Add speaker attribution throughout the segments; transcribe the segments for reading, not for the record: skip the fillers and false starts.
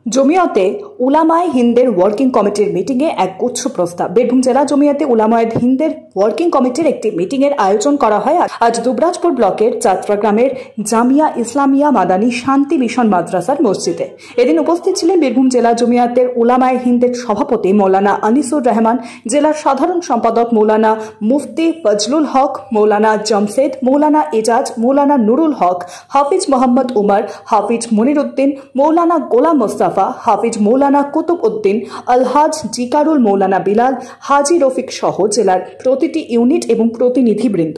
Speaker 1: জমিয়তে উলামায়ে হিন্দের working কমিটির মিটিংয়ে এক গুচ্ছ প্রস্তাব। বীরভূম জেলা জমিয়তে উলামায়ে হিন্দের ওয়ার্কিং কমিটির একটি মিটিংয়ের আয়োজন করা হয় আজ দুবরাজপুর ব্লকের যাত্রা গ্রামের জামিয়া ইসলামিয়া মাদানী শান্তি মিশন মাদ্রাসার মসজিদে। এদিন উপস্থিত ছিলেন বীরভূম জেলা জমিয়তের উলামায়ে হিন্দের সভাপতি মৌলানা আনিসুর রহমান, জেলার সাধারণ সম্পাদক মৌলানা মুফতি ফজলুল হক, মৌলানা জমশেদ, মৌলানা এজাজ, মৌলানা নুরুল হক, হাফিজ মোহাম্মদ উমর, হাফিজ মনির উদ্দিন, মৌলানা গোলাম মোস্তাফা, হাফিজ মৌলানা কুতুব উদ্দিন, আলহাজ জিকারুল, মৌলানা বিলাল, হাজি রফিক সহ জেলার প্রতিটি ইউনিট এবং প্রতিনিধিবৃন্দ।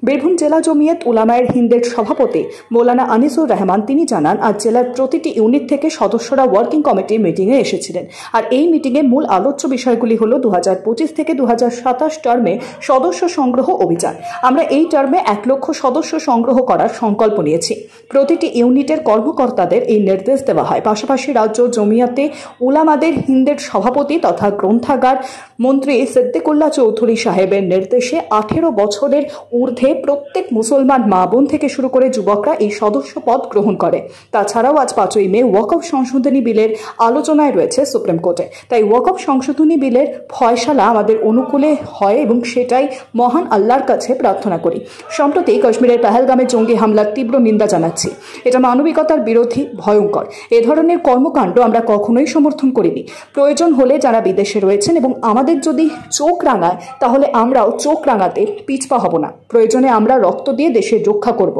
Speaker 1: বীরভূম জেলা জমিয়ত উলামায়ে হিন্দের সভাপতি মৌলানা আনিসুর রহমান তিনি জানান, আজ জেলার প্রতিটি ইউনিট থেকে সদস্যরা ওয়ার্কিং কমিটির মিটিংয়ে এসেছিলেন। আর এই মিটিংয়ে মূল আলোচ্য বিষয়গুলি হল 2025 থেকে 2027 টার্মে সদস্য সংগ্রহ অভিযান। আমরা এই টার্মে 1 লক্ষ সদস্য সংগ্রহ করার সংকল্প নিয়েছি। প্রতিটি ইউনিটের কর্মকর্তাদের এই নির্দেশ দেওয়া হয়। পাশাপাশি রাজ্য জমিয়তে উলামাদের হিন্দের সভাপতি তথা গ্রন্থাগার মন্ত্রী সিদ্দিকুল্লাহ চৌধুরী সাহেবের নির্দেশে 18 বছরের ঊর্ধ্বে প্রত্যেক মুসলমান মা বোন থেকে শুরু করে যুবকরা এই সদস্য পদ গ্রহণ করে। তাছাড়াও আজ 5ই মে ওয়াকফ সংশোধনী বিলের আলোচনায় রয়েছে সুপ্রিম কোর্টে। তাই ওয়াকফ সংশোধনী বিলের ফয়সালা আমাদের অনুকূলে হয় এবং সেটাই মহান আল্লাহর কাছে প্রার্থনা করি। সম্প্রতি কাশ্মীরের পেহেলগামে জঙ্গি হামলার তীব্র নিন্দা জানাচ্ছি। এটা মানবিকতার বিরোধী, ভয়ঙ্কর। এ ধরনের কর্মকাণ্ড আমরা কখনোই সমর্থন করিনি। প্রয়োজন হলে যারা বিদেশে রয়েছেন এবং আমাদের যদি চোখ রাঙায়, তাহলে আমরাও চোখ রাঙাতে পিছপা হব না। প্রয়োজনে আমরা রক্ত দিয়ে দেশের রক্ষা করব।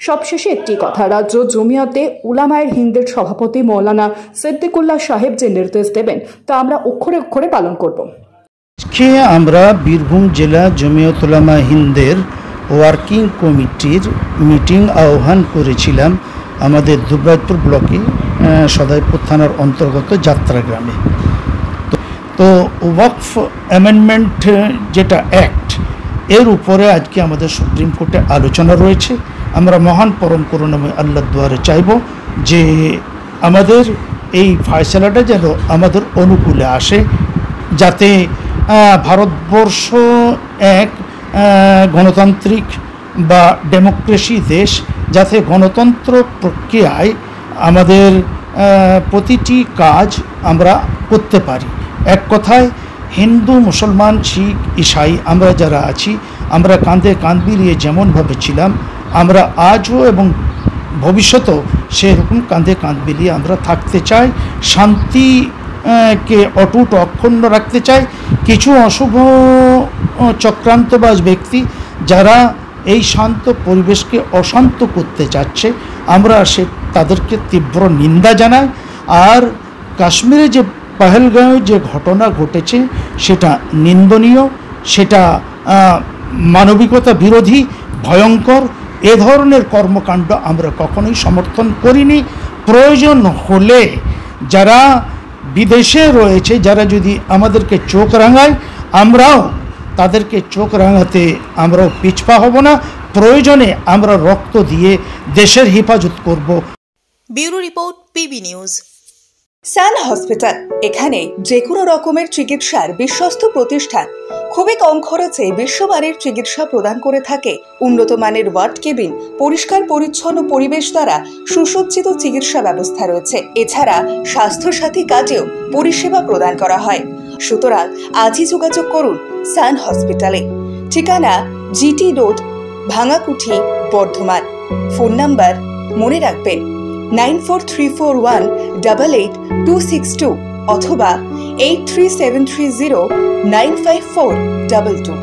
Speaker 1: সবশেষে একটি কথা, রাজ্য জমিয়তে উলামায়ে হিন্দের সভাপতি মৌলানা সিদ্দিকুল্লাহ সাহেব যে নির্দেশ দেবেন তা আমরা অক্ষরে অক্ষরে পালন করব।
Speaker 2: আজকে আমরা বীরভূম জেলা জমিয়ত উলামায়ে হিন্দের ওয়ার্কিং কমিটির মিটিং আহ্বান করেছিলাম আমাদের দুবরাজপুর ব্লকে সদাইপুর থানার অন্তর্গত যাত্রা গ্রামে। তো ওয়াকফ অ্যামেন্ডমেন্ট যেটা অ্যাক্ট, এর উপরে আজকে আমাদের সুপ্রিম কোর্টে আলোচনা রয়েছে। আমরা মহান পরম করুণাময় আল্লাহর দুয়ারে চাইব যে আমাদের এই ফয়সালাটা যেন আমাদের অনুকূলে আসে, যাতে ভারতবর্ষ এক গণতান্ত্রিক বা ডেমোক্রেসি দেশ, যাতে গণতন্ত্র প্রক্রিয়ায় আমাদের প্রতিটি কাজ আমরা করতে পারি। এক কথায় হিন্দু, মুসলমান, শিখ, ঈসাই আমরা যারা আছি, আমরা কাঁধে কাঁধ মিলিয়ে যেমনভাবে ছিলাম, আমরা আজও এবং ভবিষ্যতেও সেরকম কাঁধে কাঁধ মিলিয়ে আমরা থাকতে চাই। শান্তিকে অটুট অক্ষুণ্ণ রাখতে চাই। কিছু অশুভ চক্রান্তবাজ ব্যক্তি যারা এই শান্ত পরিবেশকে অশান্ত করতে চাচ্ছে, আমরা তাদেরকে তীব্র নিন্দা জানাই। আর কাশ্মীরে যে পেহেলগাঁওয়ে যে ঘটনা ঘটেছে সেটা নিন্দনীয়, সেটা মানবিকতা বিরোধী, ভয়ঙ্কর। এ ধরনের কর্মকাণ্ড আমরা কখনোই সমর্থন করিনি। প্রয়োজন হলে যারা বিদেশে রয়েছে, যারা যদি আমাদেরকে চোখ রাঙায়, আমরাও তাদেরকে চোখ রাঙাতে আমরাও পিছপা হব না। প্রয়োজনে আমরা রক্ত দিয়ে দেশের হেফাজত করব।
Speaker 3: Bureau report, PB news.
Speaker 1: Sun hospital, এখানে যে কোনো রকমের চিকিৎসার বিশ্বস্ত প্রতিষ্ঠান। খুবই কম খরচে বিশ্বমানের চিকিৎসা প্রদান করে থাকে। উন্নত মানের ওয়ার্ড কেবিন, পরিষ্কার পরিচ্ছন্ন পরিবেশ দ্বারা সুসজ্জিত চিকিৎসা ব্যবস্থা রয়েছে। এছাড়া স্বাস্থ্যসাথী কাজেও পরিষেবা প্রদান করা হয়। সুতরাং আজই যোগাযোগ করুন সান হসপিটালে। ঠিকানা GT road, Bhangakuthi, Bardhaman. Phone number মনে রাখবেন 9434188262 অথবা 83730954222।